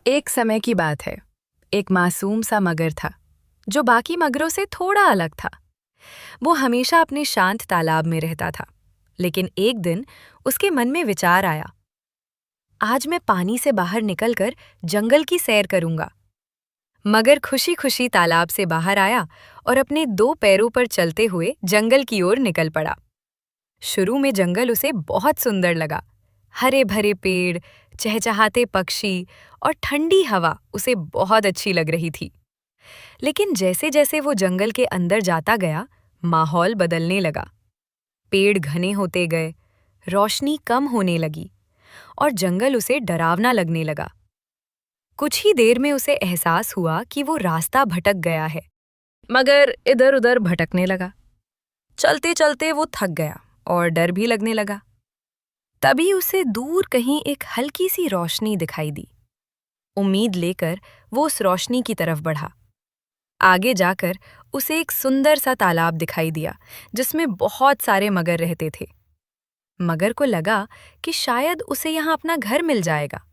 एक समय की बात है। एक मासूम सा मगर था, जो बाकी मगरों से थोड़ा अलग था। वो हमेशा अपने शांत तालाब में रहता था, लेकिन एक दिन उसके मन में विचार आया, आज मैं पानी से बाहर निकलकर जंगल की सैर करूंगा। मगर खुशी खुशी तालाब से बाहर आया और अपने दो पैरों पर चलते हुए जंगल की ओर निकल पड़ा। शुरू में जंगल उसे बहुत सुंदर लगा। हरे भरे पेड़, चहचहाते पक्षी और ठंडी हवा उसे बहुत अच्छी लग रही थी। लेकिन जैसे जैसे वो जंगल के अंदर जाता गया, माहौल बदलने लगा। पेड़ घने होते गए, रोशनी कम होने लगी और जंगल उसे डरावना लगने लगा। कुछ ही देर में उसे एहसास हुआ कि वो रास्ता भटक गया है। मगर इधर उधर भटकने लगा। चलते चलते वो थक गया और डर भी लगने लगा। तभी उसे दूर कहीं एक हल्की सी रोशनी दिखाई दी। उम्मीद लेकर वो उस रोशनी की तरफ बढ़ा। आगे जाकर उसे एक सुंदर सा तालाब दिखाई दिया, जिसमें बहुत सारे मगर रहते थे। मगर को लगा कि शायद उसे यहाँ अपना घर मिल जाएगा।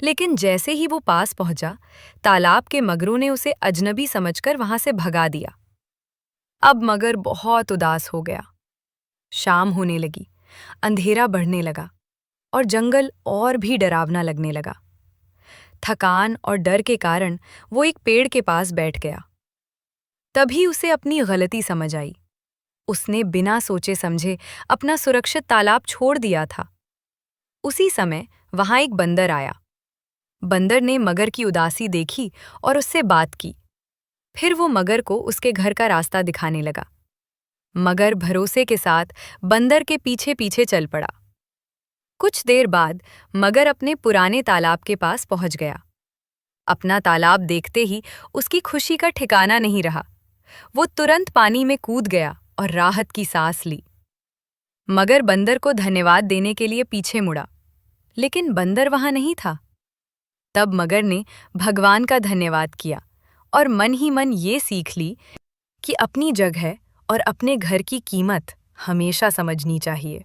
लेकिन जैसे ही वो पास पहुंचा, तालाब के मगरों ने उसे अजनबी समझकर वहां से भगा दिया। अब मगर बहुत उदास हो गया। शाम होने लगी, अंधेरा बढ़ने लगा और जंगल और भी डरावना लगने लगा। थकान और डर के कारण वो एक पेड़ के पास बैठ गया। तभी उसे अपनी गलती समझ आई। उसने बिना सोचे समझे अपना सुरक्षित तालाब छोड़ दिया था। उसी समय वहां एक बंदर आया। बंदर ने मगर की उदासी देखी और उससे बात की। फिर वो मगर को उसके घर का रास्ता दिखाने लगा। मगर भरोसे के साथ बंदर के पीछे पीछे चल पड़ा। कुछ देर बाद मगर अपने पुराने तालाब के पास पहुंच गया। अपना तालाब देखते ही उसकी खुशी का ठिकाना नहीं रहा। वो तुरंत पानी में कूद गया और राहत की सांस ली। मगर बंदर को धन्यवाद देने के लिए पीछे मुड़ा, लेकिन बंदर वहां नहीं था। तब मगर ने भगवान का धन्यवाद किया और मन ही मन ये सीख ली कि अपनी जगह और अपने घर की कीमत हमेशा समझनी चाहिए।